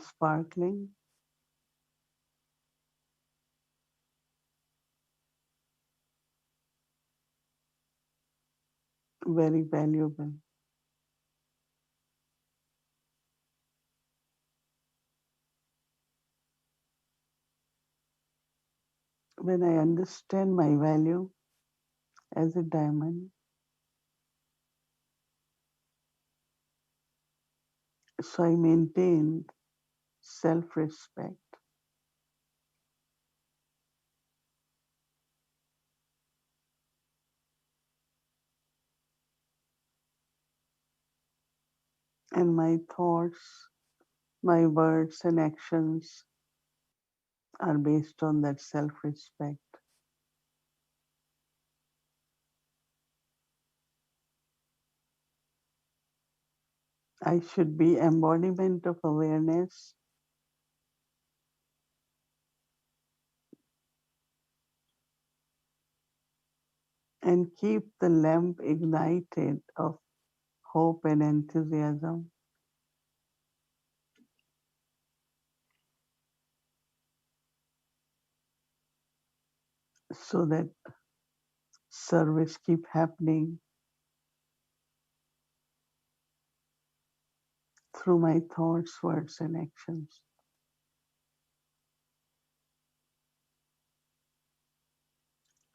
sparkling, very valuable. When I understand my value as a diamond, so I maintained self respect and my thoughts, my words, and actions are based on that self respect. I should be embodiment of awareness and keep the lamp ignited of hope and enthusiasm so that service keep happening through my thoughts, words, and actions.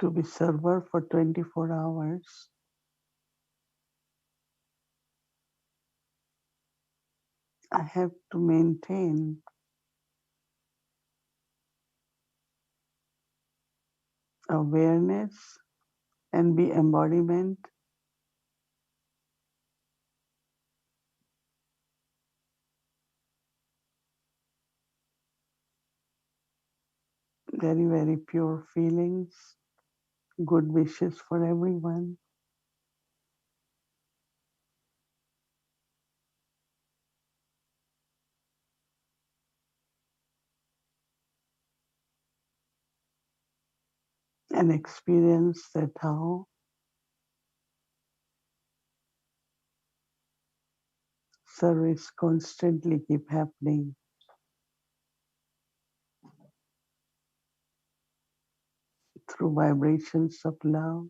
To be server for 24 hours, I have to maintain awareness and be embodiment, very, very pure feelings, good wishes for everyone, and experience that how service constantly keep happening through vibrations of love,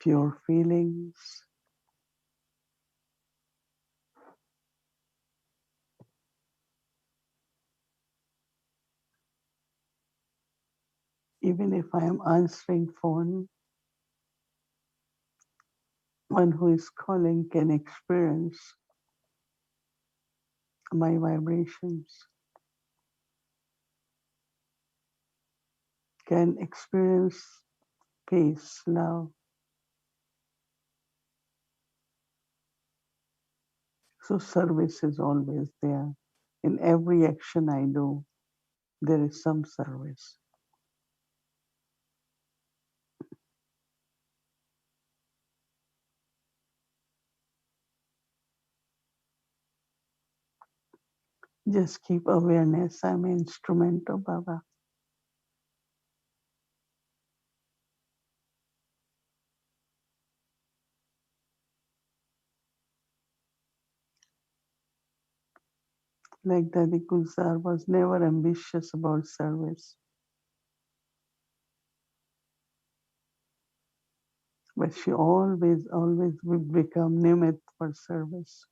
pure feelings, even if I am answering phone, one who is calling can experience my vibrations, can experience peace, love. So service is always there. In every action I do, there is some service. Just keep awareness. I'm an instrument of Baba. Like Dadi Gulzar was never ambitious about service, but she always would become Nimit for service.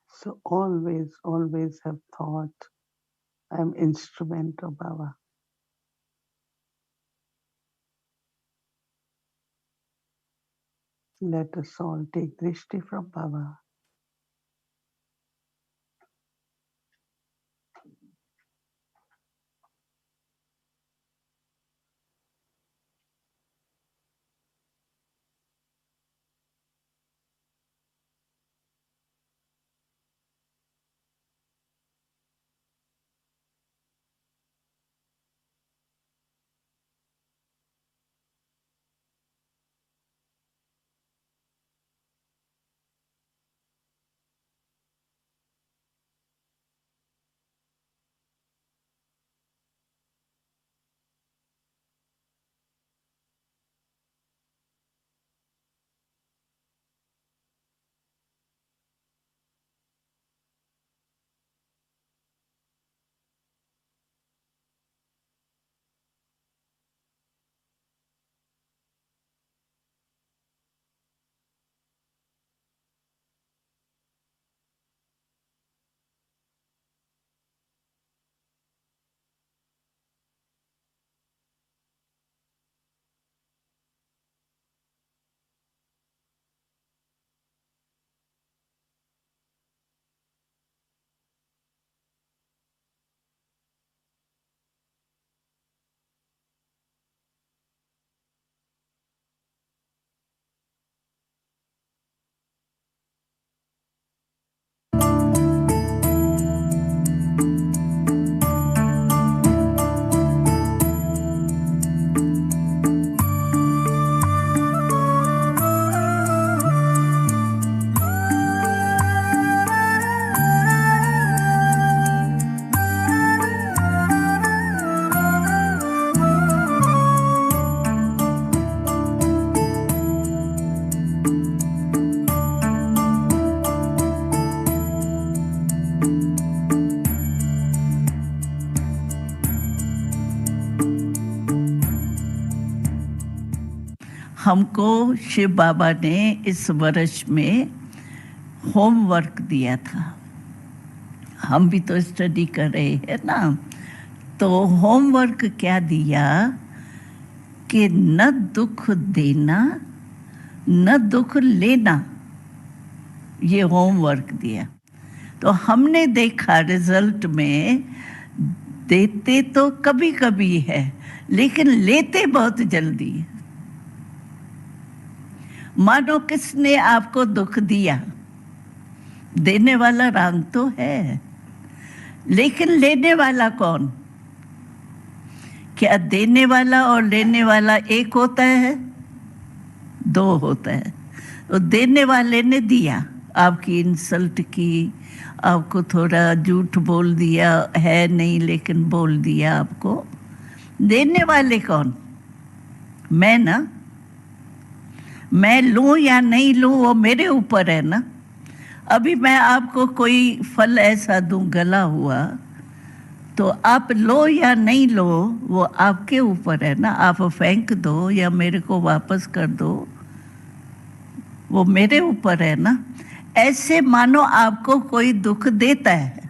So always have thought, I'm instrument of Baba. Let us all take drishti from Baba. हमको शिव बाबा ने इस वर्ष में homework दिया था। हम भी तो स्टडी कर रहे हैं ना। तो होमवर्क क्या दिया कि न दुख देना न दुख लेना, ये होमवर्क दिया। तो हमने देखा रिजल्ट में देते तो कभी कभी है, लेकिन लेते बहुत जल्दी। मानो किसने आपको दुख दिया, देने वाला राम तो है, लेकिन लेने वाला कौन? क्या देने वाला और लेने वाला एक होता है? दो होता है। तो देने वाले ने दिया, आपकी इंसल्ट की, आपको थोड़ा झूठ बोल दिया, है नहीं लेकिन बोल दिया आपको। देने वाले कौन? मैं ना। मैं लूं या नहीं लूं वो मेरे ऊपर है ना। अभी मैं आपको कोई फल ऐसा दूं गला हुआ, तो आप लो या नहीं लो वो आपके ऊपर है ना। आप फेंक दो या मेरे को वापस कर दो, वो मेरे ऊपर है ना। ऐसे मानो आपको कोई दुख देता है,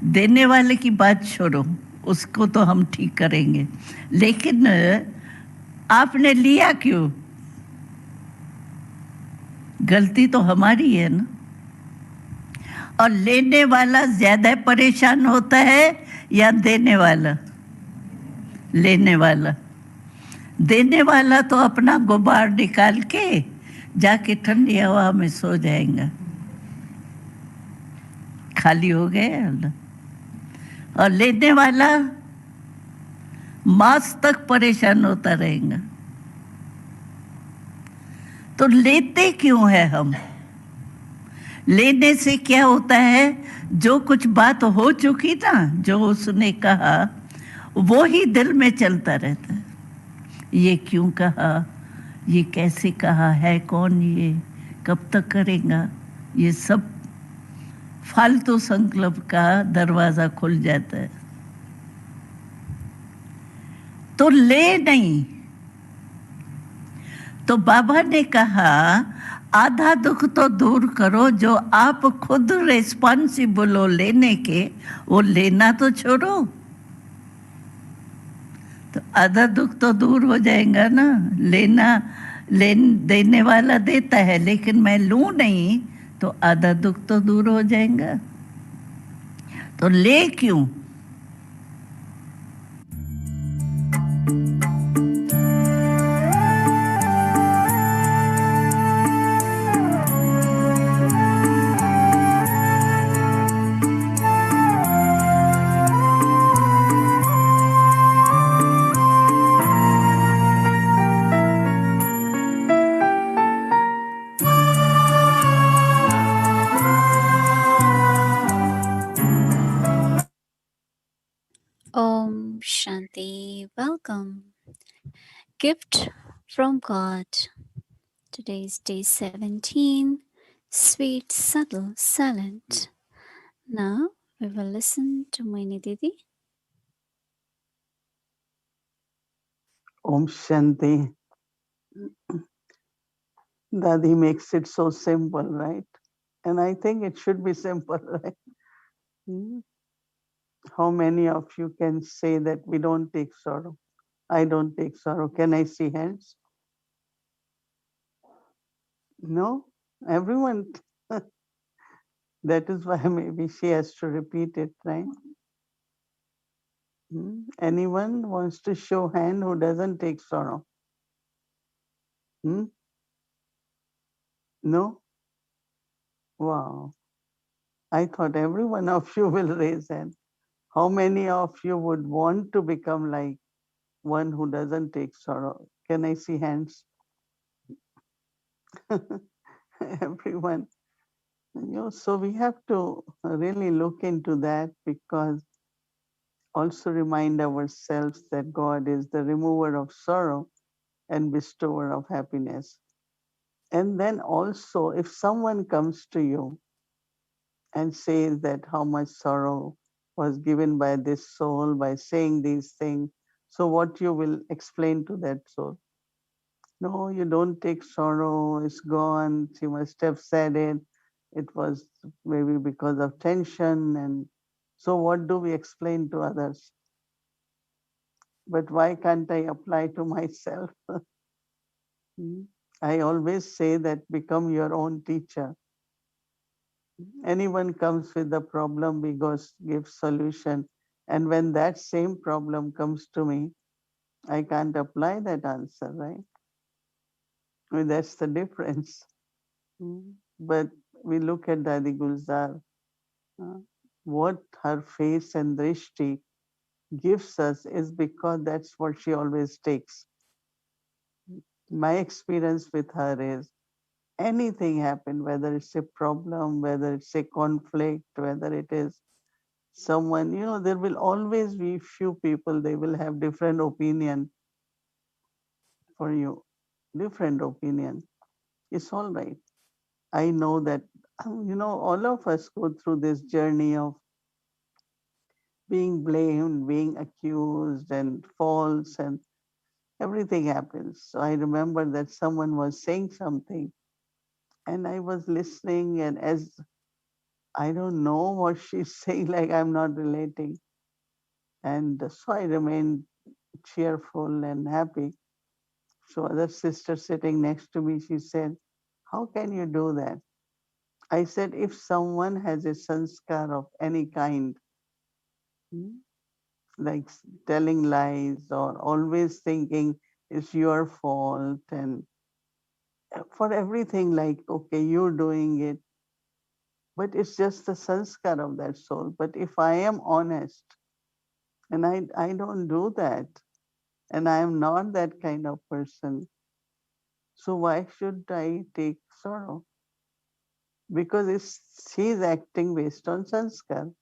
देने वाले की बात छोड़ो, उसको तो हम ठीक करेंगे, लेकिन आपने लिया क्यों? गलती तो हमारी है ना। और लेने वाला ज्यादा परेशान होता है या देने वाला? लेने वाला। देने वाला तो अपना गुब्बार निकाल के जाके ठंडी हवा में सो जाएगा, खाली हो गए। और लेने वाला मास तक परेशान होता रहेगा। तो लेते क्यों है हम? लेने से क्या होता है, जो कुछ बात हो चुकी ना, जो उसने कहा वो ही दिल में चलता रहता है। ये क्यों कहा, ये कैसे कहा, है कौन ये, कब तक करेगा, ये सब फालतू संकल्प का दरवाजा खुल जाता है। तो ले नहीं। तो बाबा ने कहा आधा दुख तो दूर करो, जो आप खुद रिस्पॉन्सिबल हो लेने के, वो लेना तो छोड़ो। तो आधा दुख तो दूर हो जाएगा ना। लेना देने वाला देता है, लेकिन मैं लूं नहीं तो आधा दुख तो दूर हो जाएगा। तो ले क्यों? Om Shanti. Welcome. Gift from God. Today is day 17. Sweet, subtle, silent. Now we will listen to Mohini Didi. Om Shanti. Dadi makes it so simple, right? And I think it should be simple, right? How many of you can say that we don't take sorrow? I don't take sorrow. Can I see hands? No? Everyone? That is why maybe she has to repeat it, right? Anyone wants to show hand who doesn't take sorrow? No? Wow. I thought every one of you will raise hand. How many of you would want to become like one who doesn't take sorrow? Can I see hands? Everyone. So we have to really look into that, because also remind ourselves that God is the remover of sorrow and bestower of happiness. And then also, if someone comes to you and says that how much sorrow was given by this soul by saying these things, so what you will explain to that soul? No, you don't take sorrow, it's gone. She must have said it. It was maybe because of tension. And so, what do we explain to others? But why can't I apply to myself? Hmm. I always say that become your own teacher. Anyone comes with a problem, we go give solution. And when that same problem comes to me, I can't apply that answer, right? I mean, that's the difference. But we look at Dadi Gulzar, uh, what her face and drishti gives us is because that's what she always takes. My experience with her is anything happen, whether it's a problem, whether it's a conflict, whether it is someone, there will always be few people, they will have different opinion for you, different opinion. It's all right. I know that, all of us go through this journey of being blamed, being accused, and false, and everything happens. So I remember that someone was saying something, and I was listening, and as I don't know what she's saying, like I'm not relating. And so I remained cheerful and happy. So other sister sitting next to me, she said, "How can you do that?" I said, if someone has a sanskar of any kind, hmm, like telling lies or always thinking it's your fault, and for everything, like, okay, you're doing it, but it's just the sanskar of that soul. But if I am honest and I don't do that, and I am not that kind of person, so why should I take sorrow? Because she's acting based on sanskar.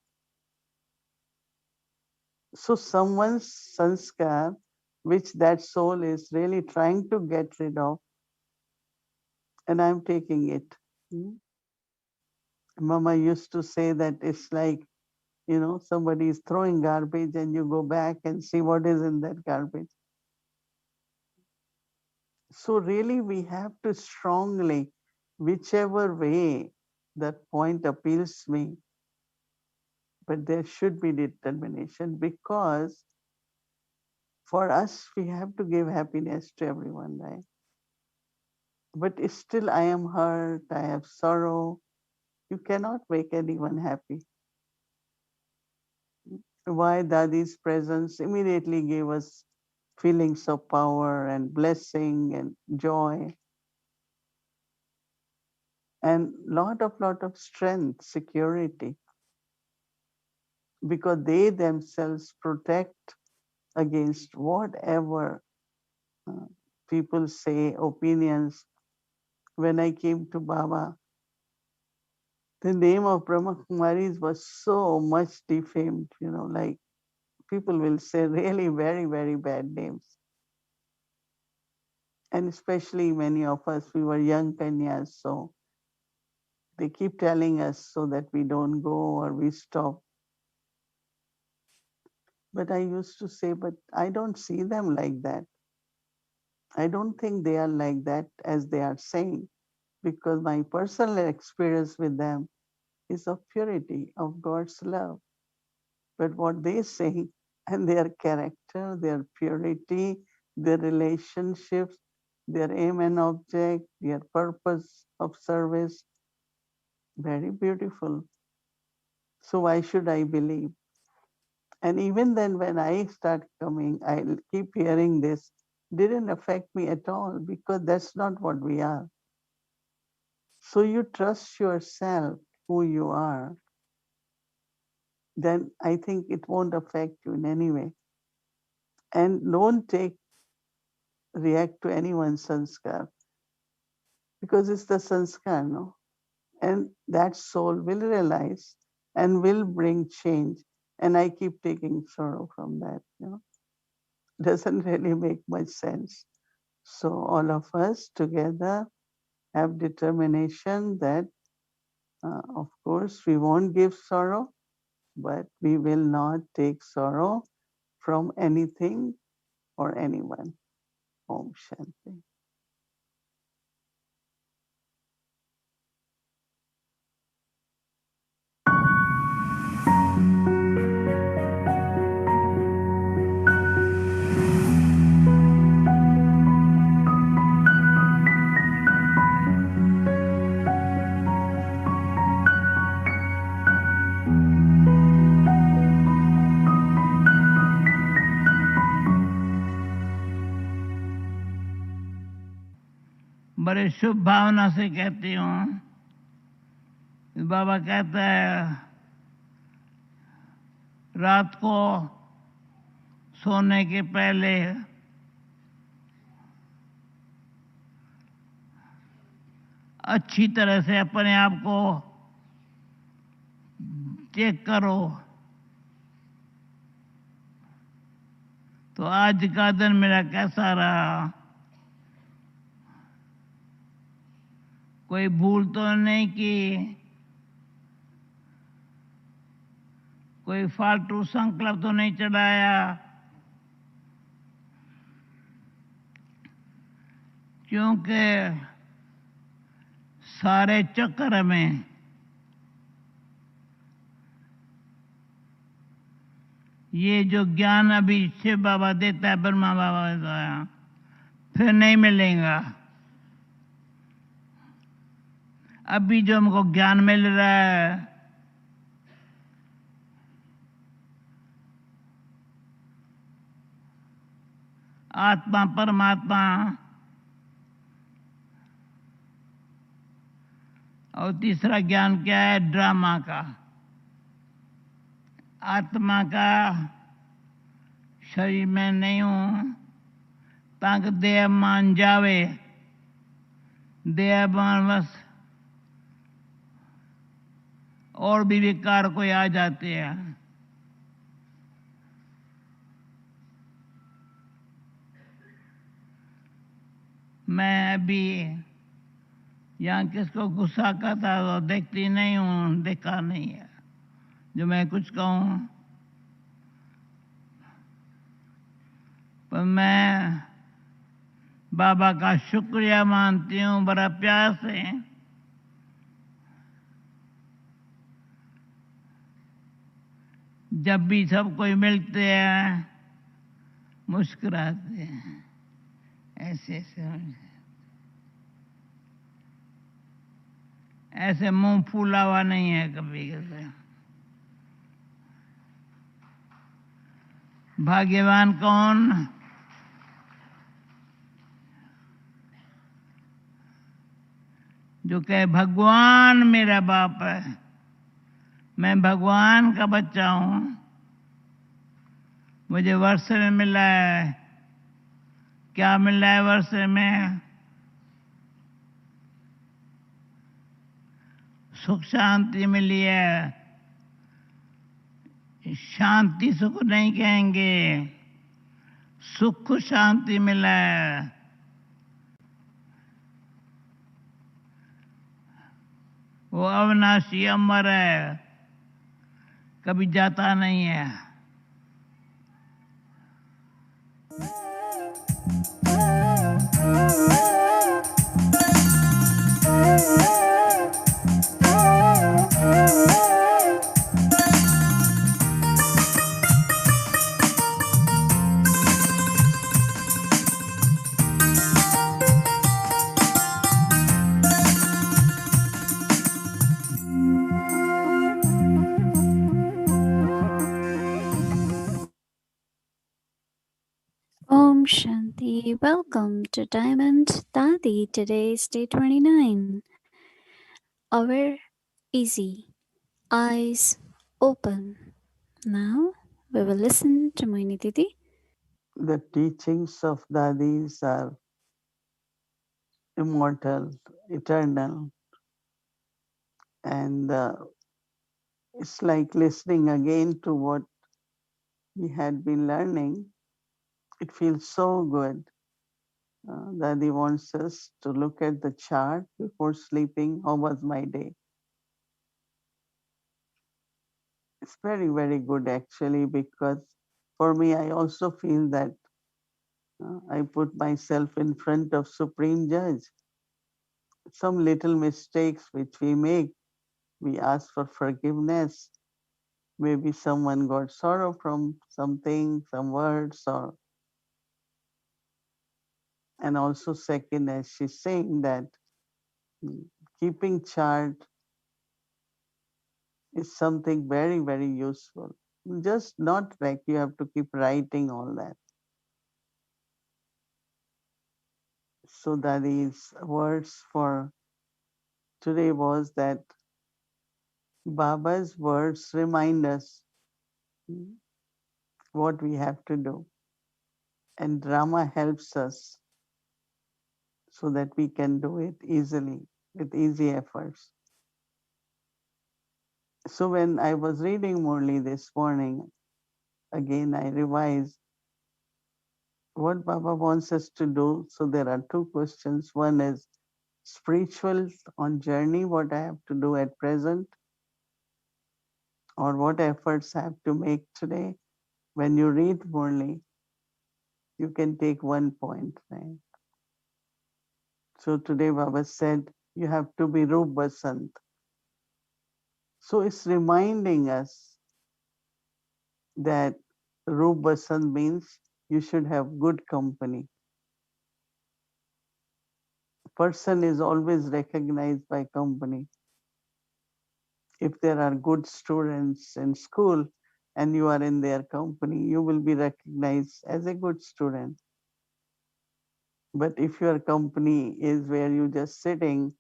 So someone's sanskar, which that soul is really trying to get rid of, and I'm taking it. Hmm? Mama used to say that it's like, somebody is throwing garbage and you go back and see what is in that garbage. So really we have to strongly, whichever way that point appeals me, but there should be determination, because for us, we have to give happiness to everyone, right? But still I am hurt, I have sorrow. You cannot make anyone happy. Why Dadi's presence immediately gave us feelings of power and blessing and joy and lot of strength, security, because they themselves protect against whatever uh, people say, opinions. When I came to Baba, the name of Brahma Kumaris was so much defamed, like people will say really very, very bad names. And especially many of us, we were young kanyas, so they keep telling us so that we don't go or we stop. But I used to say, but I don't see them like that. I don't think they are like that as they are saying, because my personal experience with them is of purity, of God's love. But what they say and their character, their purity, their relationships, their aim and object, their purpose of service, very beautiful. So why should I believe? And even then, when I start coming, I keep hearing this, didn't affect me at all, because that's not what we are. So you trust yourself, who you are, then I think it won't affect you in any way. And don't react to anyone's sanskar, because it's the sanskar, no? And that soul will realize and will bring change. And I keep taking sorrow from that. Doesn't really make much sense. So all of us together have determination that, of course, we won't give sorrow, but we will not take sorrow from anything or anyone. Om Shanti. बड़े शुभ भावना से कहती हूँ। बाबा कहता है रात को सोने के पहले अच्छी तरह से अपने आप को चेक करो। तो आज का दिन मेरा कैसा रहा, कोई भूल तो नहीं की, कोई फालतू संकल्प तो नहीं चढ़ाया, क्योंकि सारे चक्कर में ये जो ज्ञान अभी शिव बाबा देता है, ब्रह्मा बाबा देता है, फिर नहीं मिलेगा। अभी जो हमको ज्ञान मिल रहा है आत्मा परमात्मा, और तीसरा ज्ञान क्या है, ड्रामा का। आत्मा का शरीर में नहीं हूं, ताकि देह मान जावे, देह मान बस और भी विकार कोई आ जाते हैं। मैं अभी यहाँ किसको गुस्सा करता तो देखती नहीं हूँ, देखा नहीं है। जो मैं कुछ कहूँ, पर मैं बाबा का शुक्रिया मानती हूँ बड़ा प्यार से। जब भी सब कोई मिलते हैं मुस्कुराते हैं, ऐसे ऐसे मुंह फूला हुआ नहीं है कभी कभी। भाग्यवान कौन, जो कहे भगवान मेरा बाप है, मैं भगवान का बच्चा हूं, मुझे वर्षे में मिला है। क्या मिला है वर्षे में? सुख शांति मिली है। शांति सुख नहीं कहेंगे, सुख शांति मिला है। वो अविनाशी अमर है, कभी जाता नहीं है। Om Shanti. Welcome to Diamond Dadi. Today's day 29. Aware, easy, eyes open. Now we will listen to Mohini Didi. The teachings of Dadis are immortal, eternal, and it's like listening again to what we had been learning. It feels so good. Dadi wants us to look at the chart before sleeping. How was my day? It's very, very good actually, because for me, I also feel that I put myself in front of Supreme Judge. Some little mistakes which we make, we ask for forgiveness. Maybe someone got sorrow from something, some words, or and also second, as she's saying that keeping chart is something very, very useful. Just not like you have to keep writing all that. So Dadi's words for today was that Baba's words remind us what we have to do. And drama helps us so that we can do it easily with easy efforts. So when I was reading Murli this morning, again I revised what Baba wants us to do. So there are two questions. One is spiritual on journey, what I have to do at present, or what efforts I have to make today. When you read Murli, you can take one point, right? So today Baba said you have to be Rup Basant. So it's reminding us that Rup Basant means you should have good company. Person is always recognized by company. If there are good students in school and you are in their company, you will be recognized as a good student. But if your company is where you just sitting,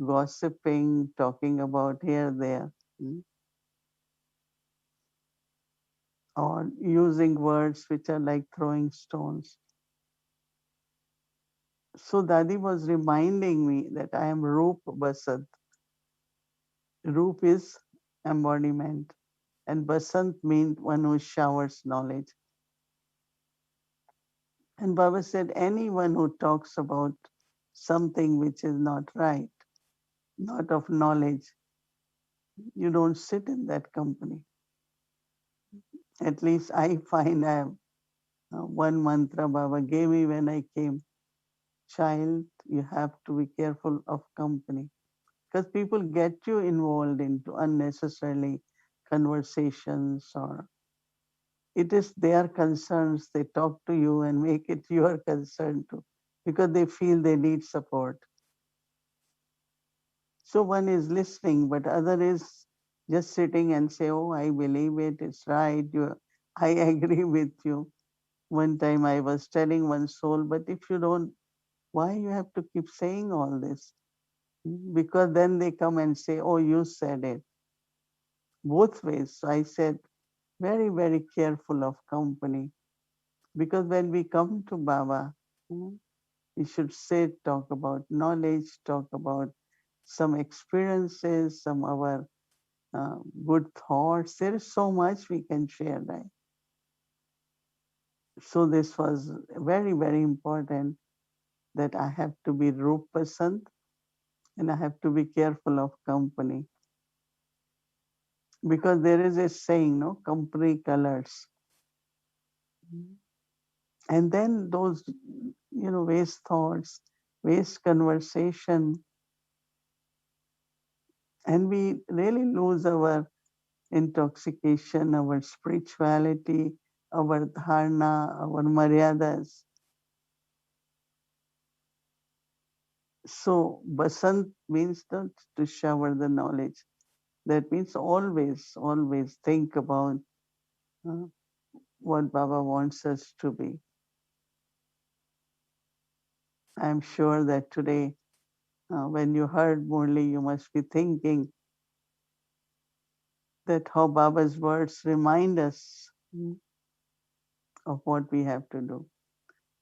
gossiping, talking about here, there, or using words which are like throwing stones. So Dadi was reminding me that I am Roop Basant. Roop is embodiment, and Basant means one who showers knowledge. And Baba said, anyone who talks about something which is not right, not of knowledge, you don't sit in that company. At least I find I have one mantra Baba gave me when I came. Child, you have to be careful of company because people get you involved into unnecessarily conversations, or it is their concerns. They talk to you and make it your concern too because they feel they need support. So one is listening, but other is just sitting and say, oh, I believe it, it's right, I agree with you. One time I was telling one soul, but if you don't, why you have to keep saying all this? Because then they come and say, oh, you said it. Both ways. So I said, very, very careful of company. Because when we come to Baba, we should sit, talk about knowledge, talk about some experiences, some our good thoughts. There is so much we can share, right? So this was very, very important that I have to be Rupasant and I have to be careful of company. Because there is a saying, no, company colors. And then those, waste thoughts, waste conversation, and we really lose our intoxication, our spirituality, our dharna, our maryadas. So Basant means not to shower the knowledge. That means always, always think about uh, what Baba wants us to be. I'm sure that today, when you heard Murli, you must be thinking that how Baba's words remind us of what we have to do.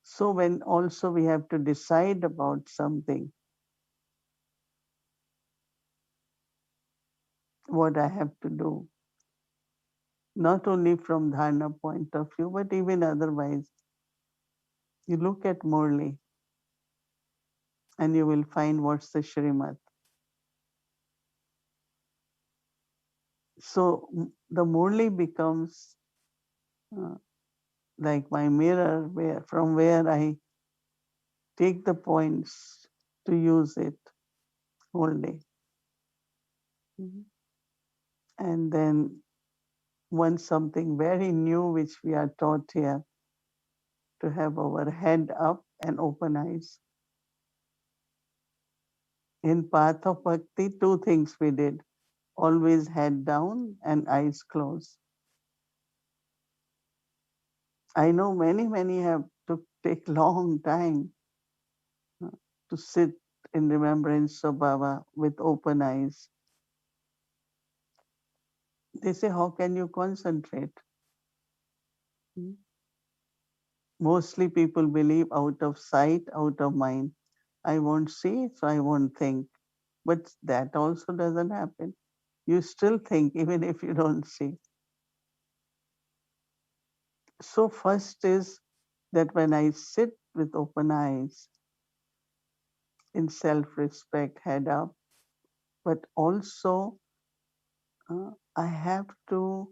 So when also we have to decide about something, what I have to do, not only from dharna point of view, but even otherwise, you look at Murli and you will find what's the Shrimad. So the Murli becomes uh, like my mirror from where I take the points to use it whole day. Mhm. And then once something very new which we are taught here, to have our head up and open eyes. In Path of Bhakti, two things we did. Always head down and eyes closed. I know many have to take long time, to sit in remembrance of Baba with open eyes. They say, how can you concentrate? Hmm? Mostly people believe out of sight, out of mind. I won't see, so I won't think. But that also doesn't happen. You still think even if you don't see. So first is that when I sit with open eyes, in self-respect, head up, but also I have to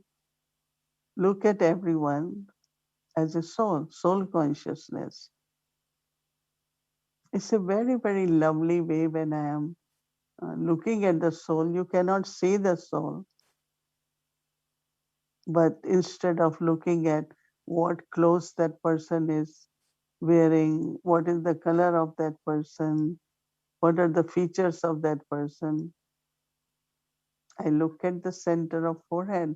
look at everyone as a soul, soul consciousness. It's a very, very lovely way when I am looking at the soul. You cannot see the soul, but instead of looking at what clothes that person is wearing, what is the color of that person, what are the features of that person, I look at the center of forehead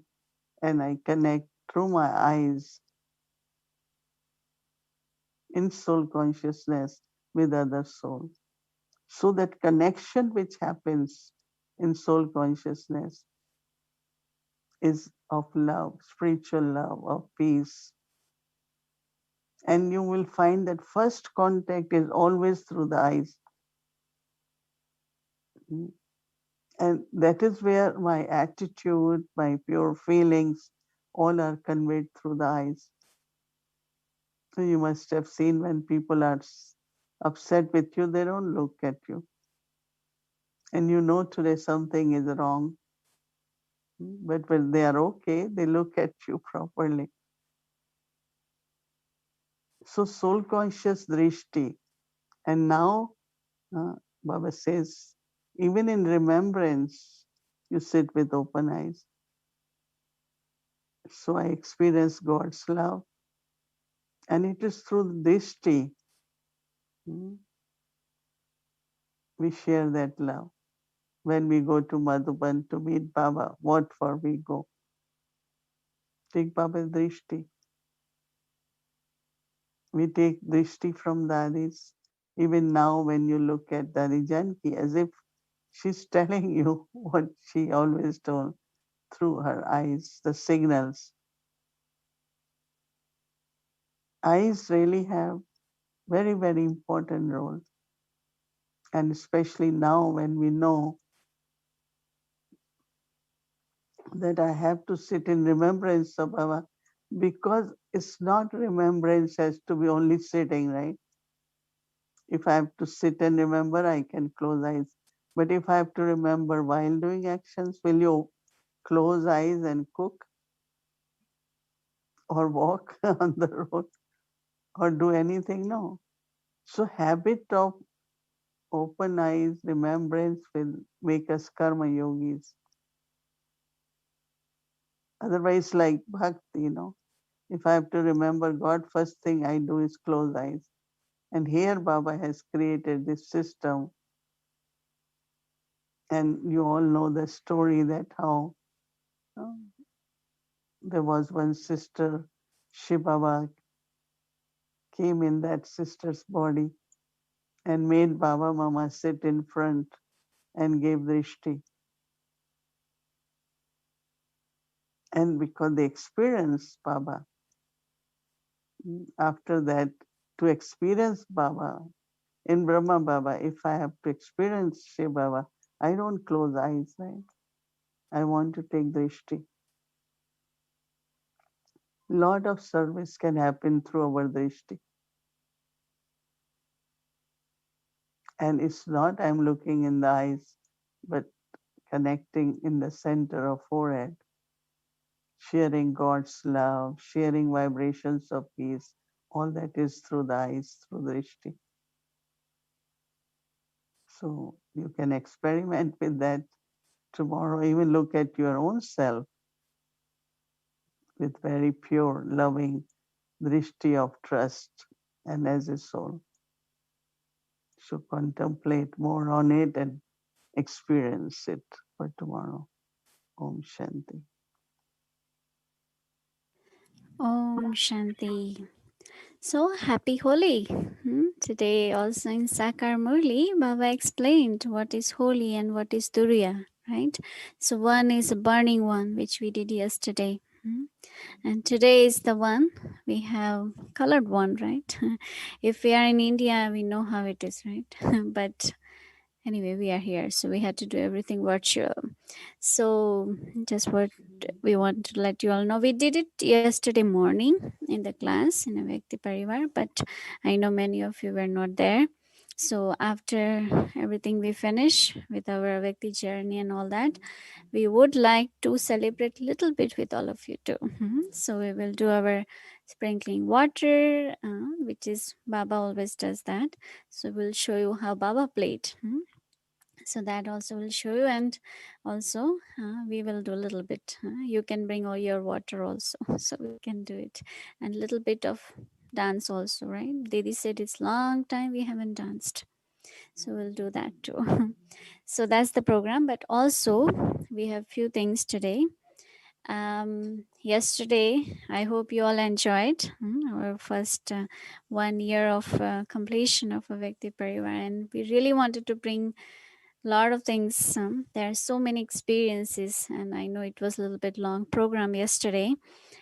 and I connect through my eyes in soul consciousness with other soul. So that connection which happens in soul consciousness is of love, spiritual love, of peace. And you will find that first contact is always through the eyes. And that is where my attitude, my pure feelings, all are conveyed through the eyes. So you must have seen when people are upset with you, they don't look at you. And you know today something is wrong. But when they are okay, they look at you properly. So soul conscious drishti. And now Baba says, even in remembrance, you sit with open eyes. So I experience God's love. And it is through drishti we share that love. When we go to Madhuban to meet Baba, what for we go? Take Baba's drishti. We take drishti from Dadi's. Even now when you look at Dadi Janki, as if she's telling you what she always told through her eyes, the signals. Eyes really have very, very important role. And especially now when we know that I have to sit in remembrance of Baba, because it's not remembrance has to be only sitting, right? If I have to sit and remember, I can close eyes. But if I have to remember while doing actions, will you close eyes and cook or walk on the road or do anything? No. So habit of open eyes, remembrance will make us karma yogis. Otherwise, like bhakti, if I have to remember God, first thing I do is close eyes. And here Baba has created this system. And you all know the story that how uh, there was one sister, Shiv Baba came in that sister's body and made Baba Mama sit in front and gave drishti. And because they experienced Baba, after that, to experience Baba, in Brahma Baba, if I have to experience Shiv Baba, I don't close eyes, right? I want to take drishti. Lot of service can happen through our drishti. And it's not I'm looking in the eyes, but connecting in the center of forehead, sharing God's love, sharing vibrations of peace. All that is through the eyes, through drishti. So you can experiment with that tomorrow. Even look at your own self with very pure, loving drishti of trust and as a soul. So contemplate more on it and experience it for tomorrow. Om Shanti. Om Shanti. So happy Holi Today also in Sakar Murli, Baba explained what is holy and what is Duriya, right? So one is a burning one, which we did yesterday. And today is the one we have colored one, right? If we are in India, we know how it is, right? But anyway, we are here, so we had to do everything virtual. So just what we want to let you all know, we did it yesterday morning in the class in Avyakti Parivar, but I know many of you were not there. So after everything we finish with our Avyakti journey and all that, we would like to celebrate a little bit with all of you too. So we will do our sprinkling water, which is Baba always does that. So we'll show you how Baba played. So that also will show you, and also we will do a little bit. You can bring all your water also, so we can do it, and a little bit of dance also, right? Didi said it's long time we haven't danced, so we'll do that too. So that's the program, but also we have few things today. Yesterday, I hope you all enjoyed our first 1 year of completion of Avyakti Parivar, and we really wanted to bring lot of things. There are so many experiences, and I know it was a little bit long program yesterday,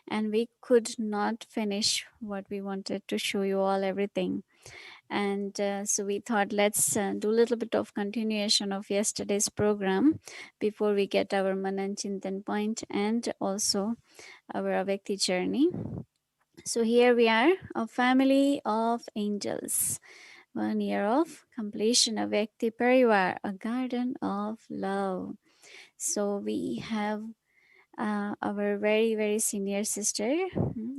and we could not finish what we wanted to show you all everything. And so we thought let's do a little bit of continuation of yesterday's program before we get our Manan Chintan point and also our Avyakti journey. So here we are, a family of angels. 1 year of completion of Avyakti Parivar, a garden of love. So we have our very, very senior sister,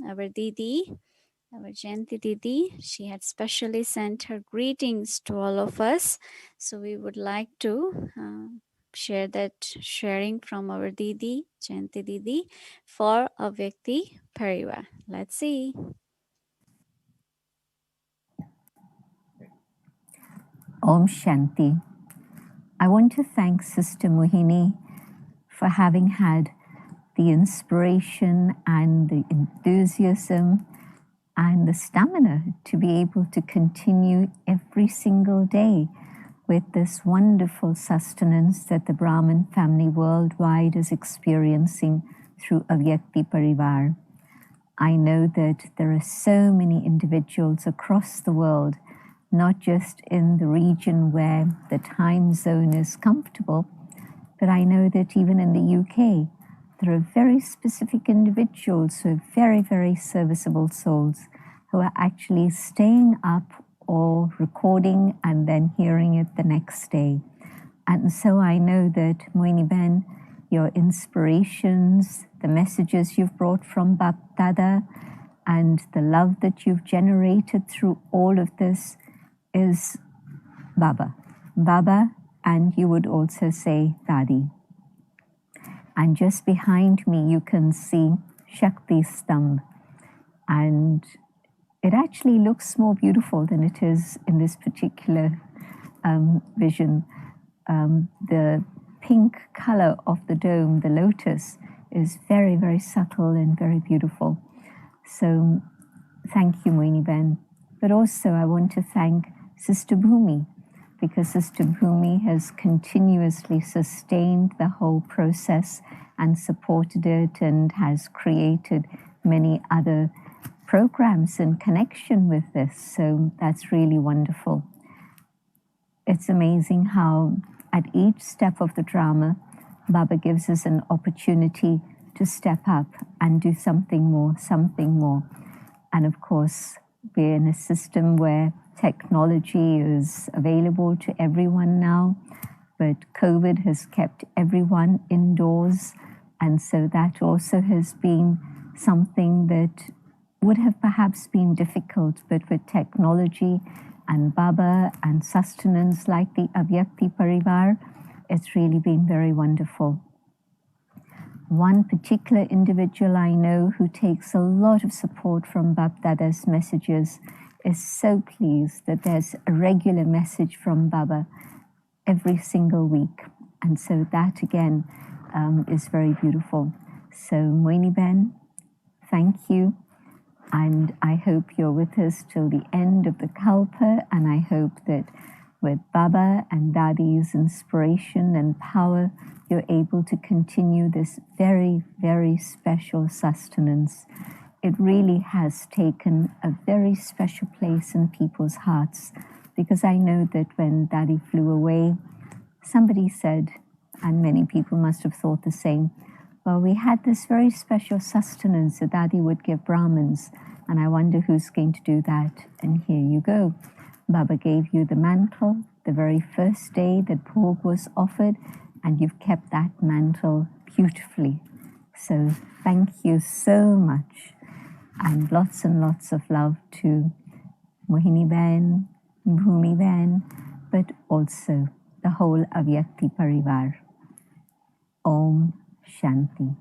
our Didi, our Jayanti Didi. She had specially sent her greetings to all of us. So we would like to share that sharing from our Didi, Jayanti Didi, for Avyakti Parivar. Let's see. Om Shanti. I want to thank Sister Mohini for having had the inspiration and the enthusiasm and the stamina to be able to continue every single day with this wonderful sustenance that the Brahmin family worldwide is experiencing through Avyakti Parivar. I know that there are so many individuals across the world, not just in the region where the time zone is comfortable, but I know that even in the UK, there are very specific individuals who are very, very serviceable souls who are actually staying up or recording and then hearing it the next day. And so I know that, Mohini Ben, your inspirations, the messages you've brought from Bap Dada, and the love that you've generated through all of this is Baba. Baba, and you would also say Dadi. And just behind me, you can see Shakti Stambh. And it actually looks more beautiful than it is in this particular vision. The pink color of the dome, the lotus, is very, very subtle and very beautiful. So thank you, Mohini Ben. But also I want to thank Sister Bhumi, because Sister Bhumi has continuously sustained the whole process and supported it and has created many other programs in connection with this. So that's really wonderful. It's amazing how at each step of the drama, Baba gives us an opportunity to step up and do something more, something more. And of course, we're in a system where technology is available to everyone now, but COVID has kept everyone indoors. And so that also has been something that would have perhaps been difficult, but with technology and Baba and sustenance like the Avyakti Parivar, it's really been very wonderful. One particular individual I know who takes a lot of support from Bap Dada's messages is so pleased that there's a regular message from Baba every single week. And so that again is very beautiful. So Mohini Ben, thank you. And I hope you're with us till the end of the Kalpa. And I hope that with Baba and Dadi's inspiration and power, you're able to continue this very, very special sustenance. It really has taken a very special place in people's hearts, because I know that when Dadi flew away, somebody said, and many people must have thought the same, well, we had this very special sustenance that Dadi would give Brahmins, and I wonder who's going to do that. And here you go. Baba gave you the mantle the very first day that Bhog was offered, and you've kept that mantle beautifully. So thank you so much. And lots of love to Mohini Ben, Bhumi Ben, but also the whole Avyakti Parivar. Om Shanti.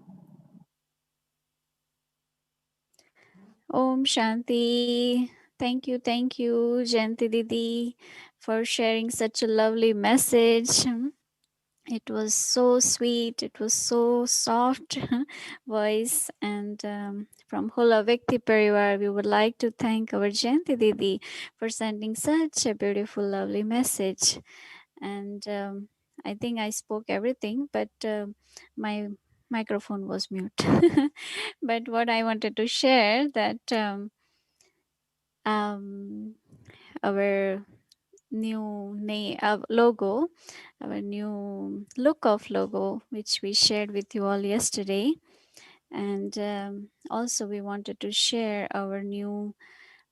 Om Shanti. Thank you, Jayanti Didi, for sharing such a lovely message. It was so sweet. It was so soft voice. And from Hula Vikti Parivar, we would like to thank our Jayanti Didi for sending such a beautiful, lovely message. And I think I spoke everything, but my microphone was mute. But what I wanted to share that our new name logo, our new look of logo, which we shared with you all yesterday. And also we wanted to share our new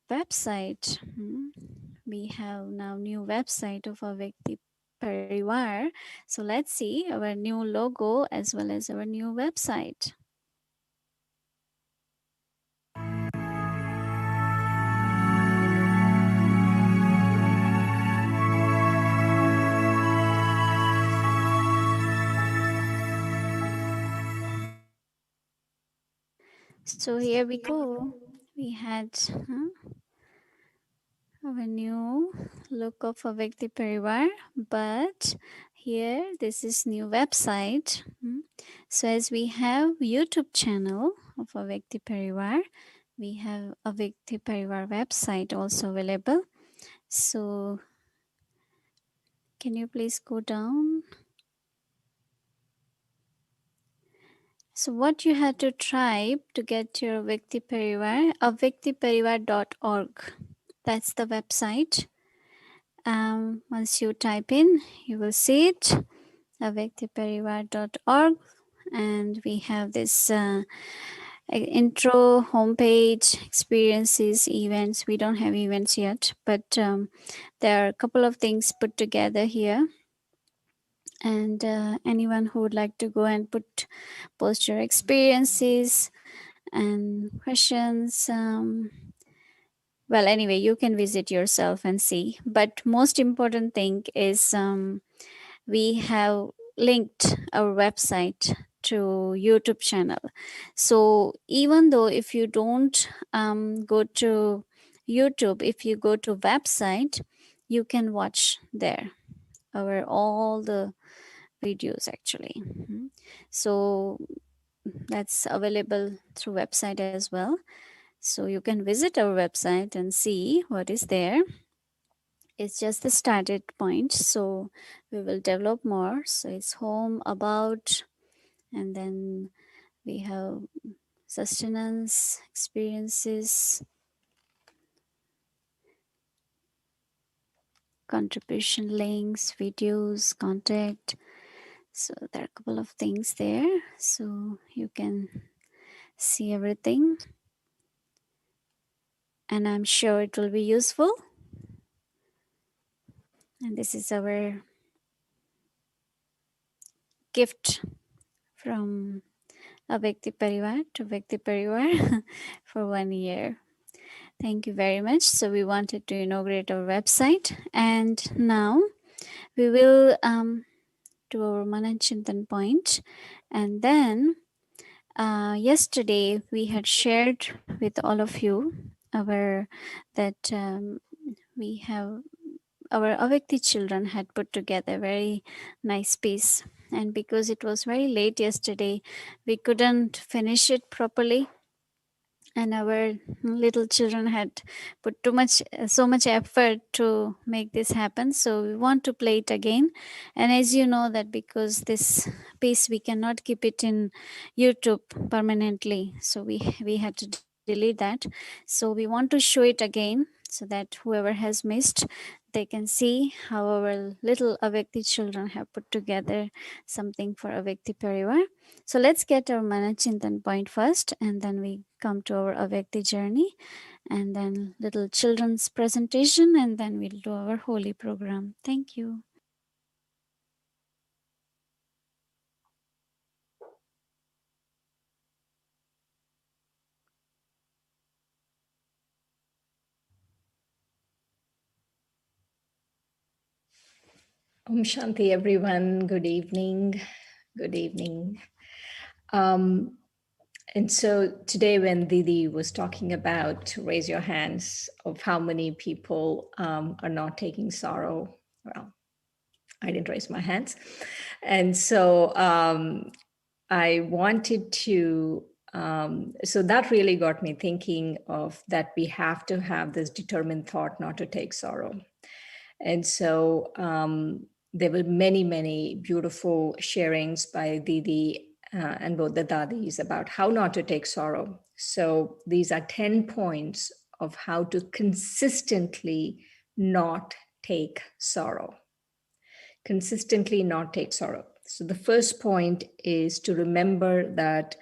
website. We have now new website of our Vyakti Parivar. So let's see our new logo as well as our new website. So here we go. We had our new look of a Vyakti Parivar, but here this is new website. So as we have YouTube channel of a Vyakti Parivar, we have a Vyakti Parivar website also available. So can you please go down? So what you had to type to get your Vyakti Parivar, avyakti.parivar.org. That's the website. Once you type in, you will see it, avyakti.parivar.org, and we have this intro, homepage, experiences, events. We don't have events yet, but there are a couple of things put together here. And anyone who would like to go and post your experiences and questions, well, anyway, you can visit yourself and see. But most important thing is we have linked our website to YouTube channel. So even though if you don't go to YouTube, if you go to website, you can watch there our all the videos actually. So that's available through website as well. So you can visit our website and see what is there. It's just the started point, so we will develop more. So it's home, about, and then we have sustenance, experiences, contribution links, videos, contact. So there are a couple of things there, so you can see everything, and I'm sure it will be useful. And this is our gift from a Vyakti Parivar to Vyakti Parivar for 1 year. Thank you very much. So we wanted to inaugurate our website, and now we will do our Manan Chintan point. And then yesterday we had shared with all of you that we have our Avyakti children had put together a very nice piece. And because it was very late yesterday, we couldn't finish it properly. and our little children had put so much effort to make this happen, so we want to play it again. And as you know that because this piece we cannot keep it in YouTube permanently, so we had to delete that. So we want to show it again so that whoever has missed, they can see how our little Avekti children have put together something for Avekti Parivar. So let's get our Manachintan point first, and then we come to our Avekti journey, and then little children's presentation, and then we'll do our holy program. Thank you. Om Shanti, everyone. Good evening. Good evening. Um, and so today, when Didi was talking about raise your hands of how many people are not taking sorrow, well, I didn't raise my hands. And so I wanted to, so that really got me thinking of that we have to have this determined thought not to take sorrow. And so there were many, many beautiful sharings by Didi and both the Dadis about how not to take sorrow. So these are 10 points of how to consistently not take sorrow. Consistently not take sorrow. So the first point is to remember that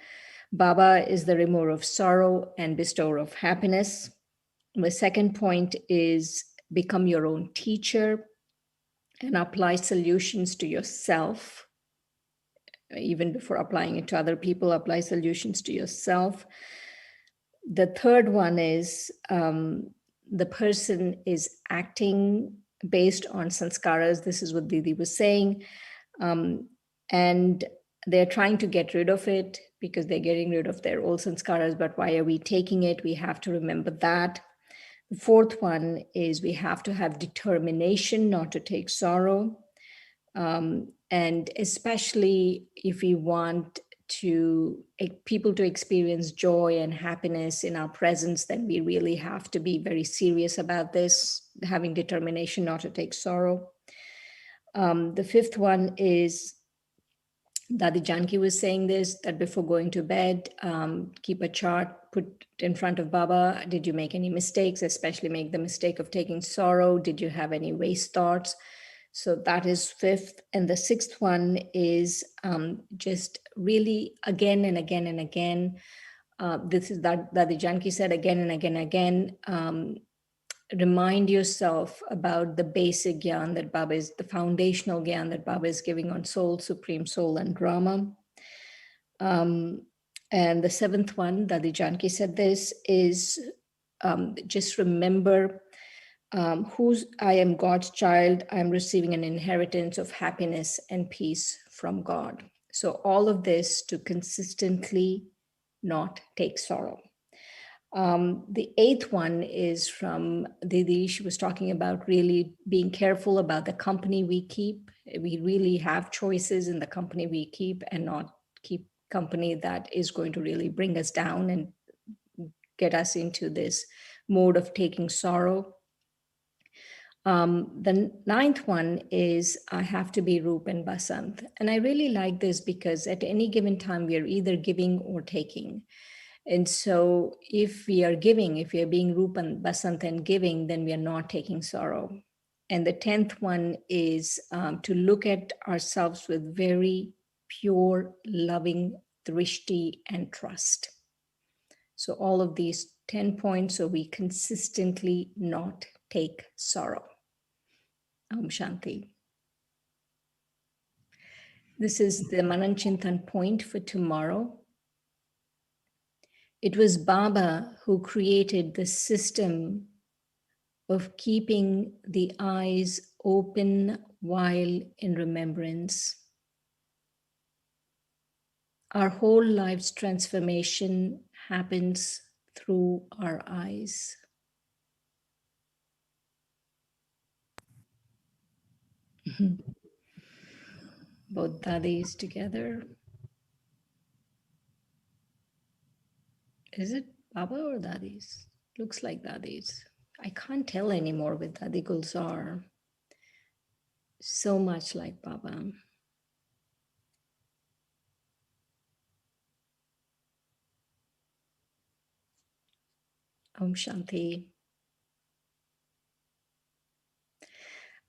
Baba is the remover of sorrow and bestower of happiness. The second point is become your own teacher and apply solutions to yourself. Even before applying it to other people, apply solutions to yourself. The third one is the person is acting based on sanskaras. This is what Didi was saying. And they're trying to get rid of it because they're getting rid of their old sanskaras. But why are we taking it? We have to remember that. The fourth one is we have to have determination not to take sorrow. And especially if we want people to experience joy and happiness in our presence, then we really have to be very serious about this, having determination not to take sorrow. The fifth one is Dadi Janki was saying this, that before going to bed, keep a chart, put in front of Baba. Did you make any mistakes, especially make the mistake of taking sorrow? Did you have any waste thoughts? So that is fifth. And the sixth one is just really again and again and again. This is that Dadi Janki said again and again and again. Remind yourself about the basic gyan that Baba is, the foundational gyan that Baba is giving on soul, supreme soul, and drama. And the seventh one, Dadi Janki said this, is just remember I am God's child. I'm receiving an inheritance of happiness and peace from God. So all of this to consistently not take sorrow. The eighth one is from Didi. She was talking about really being careful about the company we keep. We really have choices in the company we keep and not keep company that is going to really bring us down and get us into this mode of taking sorrow. The ninth one is I have to be Roop and Basant. And I really like this because at any given time, we are either giving or taking. And so if we are giving, if we are being Roop and Basant and giving, then we are not taking sorrow. And the 10th one is to look at ourselves with very pure, loving drishti and trust. So all of these 10 points, so we consistently not take sorrow. Om Shanti. This is the Mananchintan point for tomorrow. It was Baba who created the system of keeping the eyes open while in remembrance. Our whole life's transformation happens through our eyes. Both daddies together. Is it Baba or Dadi's? Looks like Dadi's. I can't tell anymore with Dadi Gulzar. So much like Baba. Om Shanti.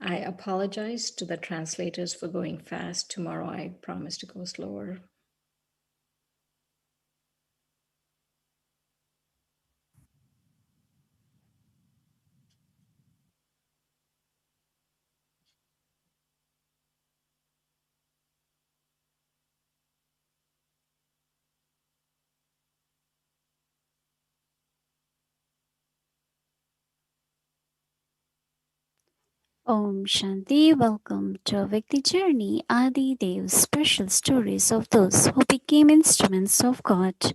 I apologize to the translators for going fast. Tomorrow I promise to go slower. Om Shanti, welcome to Vikti Journey, Adi Dev's special stories of those who became instruments of God.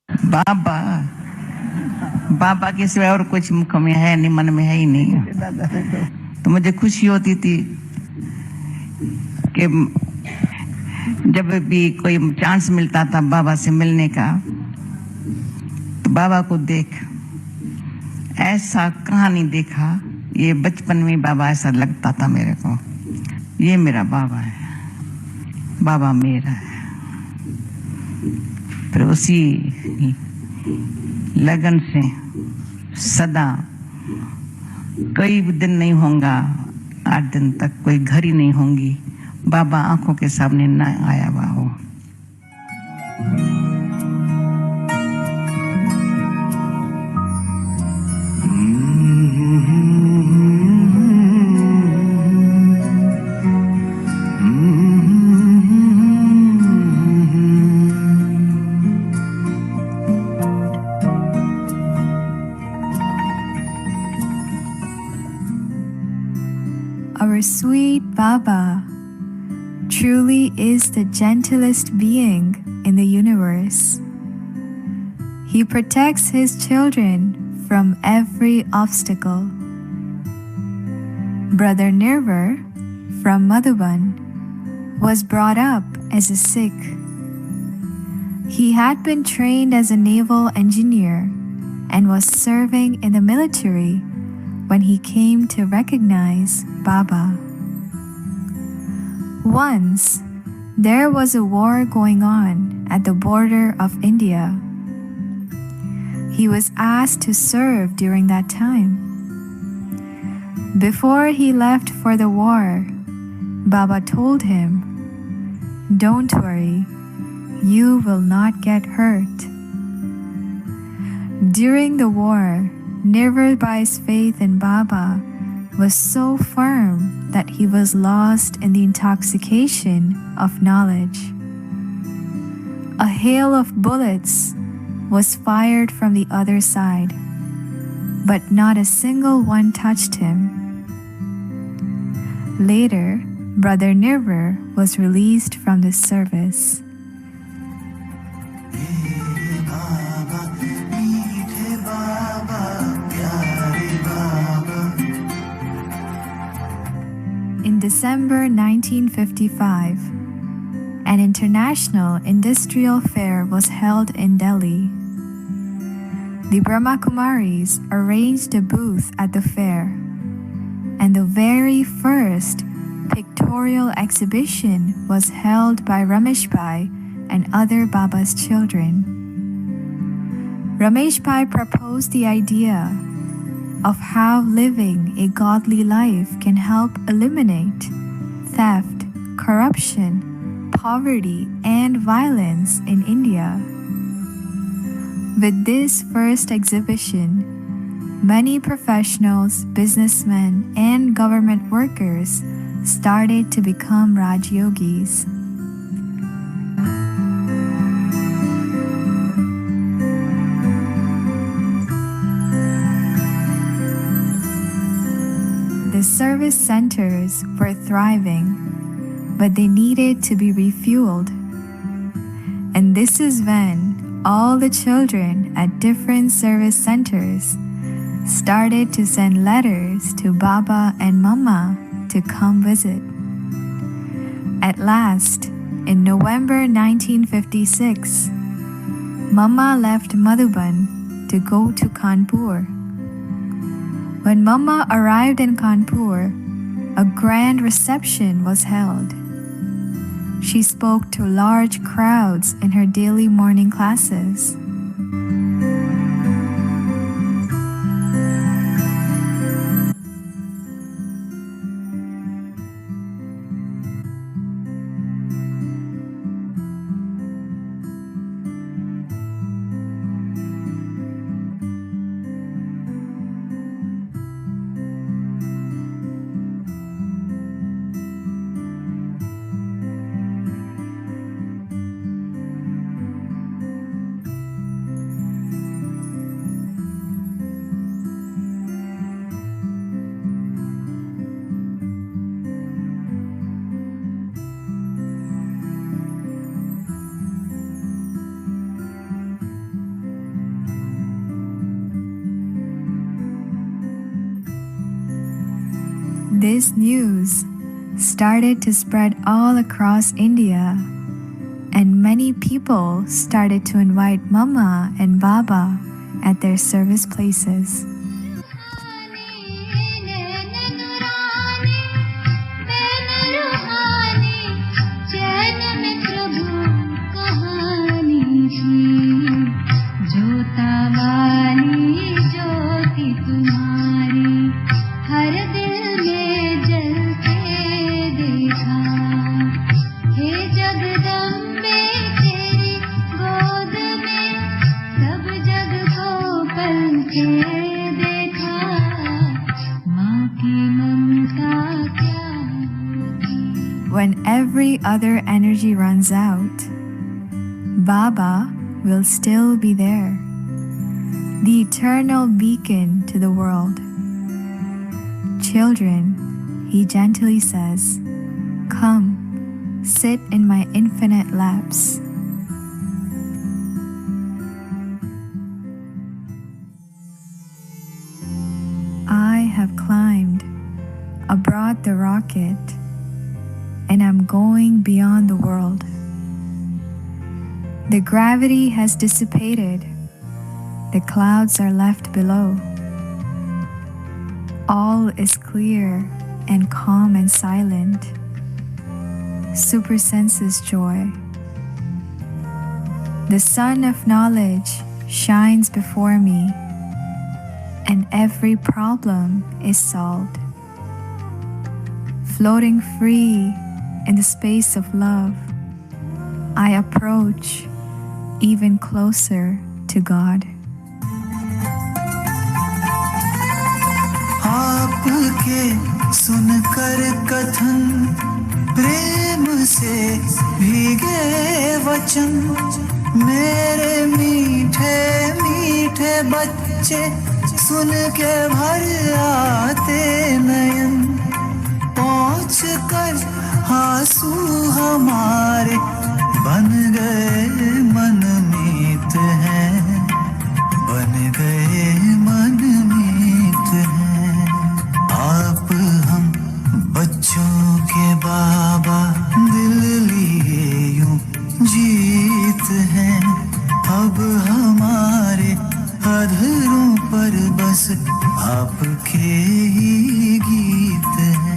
बाबा बाबा के सिवाय और कुछ मुख में है नहीं, मन में है ही नहीं। तो मुझे खुशी होती थी कि जब भी कोई चांस मिलता था बाबा से मिलने का, तो बाबा को देख ऐसा कहाँ नहीं देखा। ये बचपन में बाबा ऐसा लगता था मेरे को, ये मेरा बाबा है, बाबा मेरा है। फिर उसी लगन से सदा कई दिन नहीं होगा, 8 दिन तक कोई घर ही नहीं होंगी, बाबा आंखों के सामने न आया हुआ हो। Our sweet Baba truly is the gentlest being in the universe. He protects his children from every obstacle. Brother Nirvar from Madhuban was brought up as a Sikh. He had been trained as a naval engineer and was serving in the military when he came to recognize Baba. Once, there was a war going on at the border of India. He was asked to serve during that time. Before he left for the war, Baba told him, "Don't worry, you will not get hurt." During the war, Nirvar Bai's faith in Baba was so firm that he was lost in the intoxication of knowledge. A hail of bullets was fired from the other side, but not a single one touched him. Later, Brother Nirvar was released from the service. In December 1955, an international industrial fair was held in Delhi. The Brahma Kumaris arranged a booth at the fair, and the very first pictorial exhibition was held by Ramesh Bhai and other Baba's children. Ramesh Bhai proposed the idea of how living a godly life can help eliminate theft, corruption, poverty, and violence in India. With this first exhibition, many professionals, businessmen, and government workers started to become Raj Yogis. The service centers were thriving, but they needed to be refueled. And this is when all the children at different service centers started to send letters to Baba and Mama to come visit. At last, In November 1956, Mama left Madhuban to go to Kanpur. When Mama arrived in Kanpur, a grand reception was held. She spoke to large crowds in her daily morning classes. This news started to spread all across India, and many people started to invite Mama and Baba at their service places. When every other energy runs out, Baba will still be there, the eternal beacon to the world. Children, he gently says, come, sit in my infinite laps. I have climbed aboard the rocket, and I'm going beyond the world. The gravity has dissipated. The clouds are left below. All is clear and calm and silent. Super senses joy. The sun of knowledge shines before me, and every problem is solved. Floating free in the space of love, I approach even closer to God. आपके सुनकर कथन प्रेम से भीगे वचन मेरे मीठे मीठे बच्चे सुन के भर आते नयन पहुँच कर आंसू हमारे बन गए मनमीत हैं बन गए मनमीत हैं आप हम बच्चों के बाबा दिल लिए यूं जीत हैं अब हमारे अधरों पर बस आपके ही गीत हैं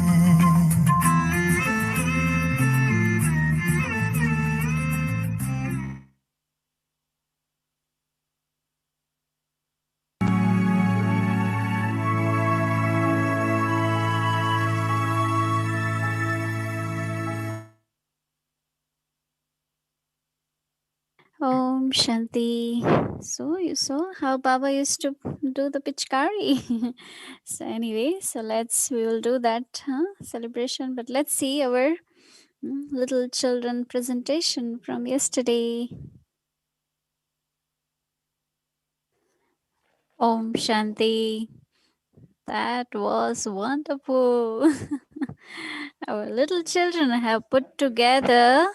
Om Shanti. So you saw how Baba used to do the Pichkari. So anyway, we will do that celebration. But let's see our little children presentation from yesterday. Om Shanti. That was wonderful. Our little children have put together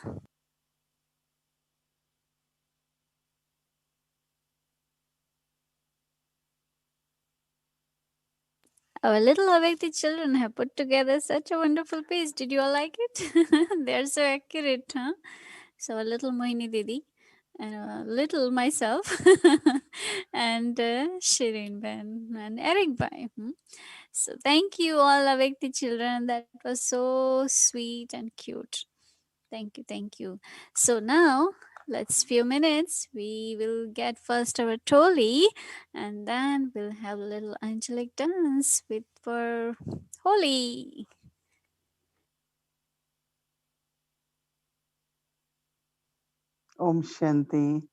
Our little Avyakti children have put together such a wonderful piece. Did you all like it? They're so accurate, huh? So a little Mohini Didi and a little myself and Shireen Ben and Eric Bhai. So thank you all Avyakti children. That was so sweet and cute. Thank you, thank you. So now let's few minutes. We will get first our Toli and then we'll have a little angelic dance with for Holi. Om Shanti.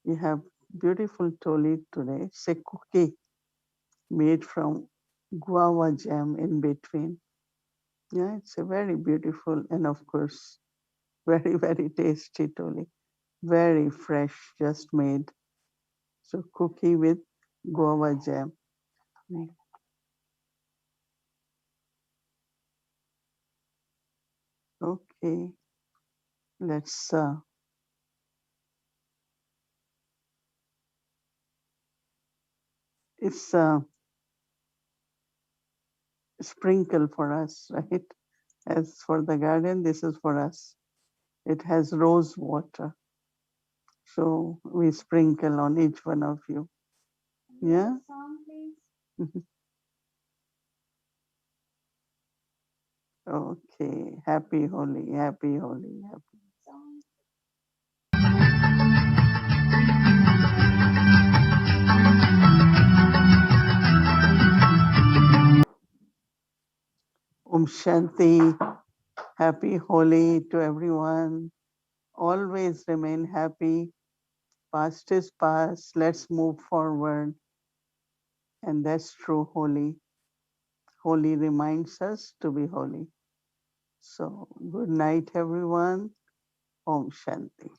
We have beautiful toli today. It's a cookie made from guava jam in between. Yeah, it's a very beautiful and of course very, very tasty toli. Very fresh, just made. So cookie with guava jam. Okay, let's it's a sprinkle for us, right? As for the garden, this is for us. It has rose water. So we sprinkle on each one of you. Yeah? Okay. Happy Holi, happy Holi, happy. Om Shanti. Happy Holi to everyone. Always remain happy. Past is past. Let's move forward. And that's true Holi. Holi reminds us to be holy. So good night, everyone. Om Shanti.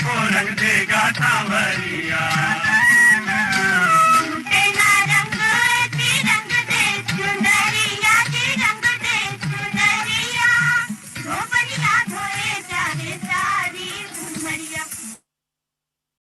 को रंग देगा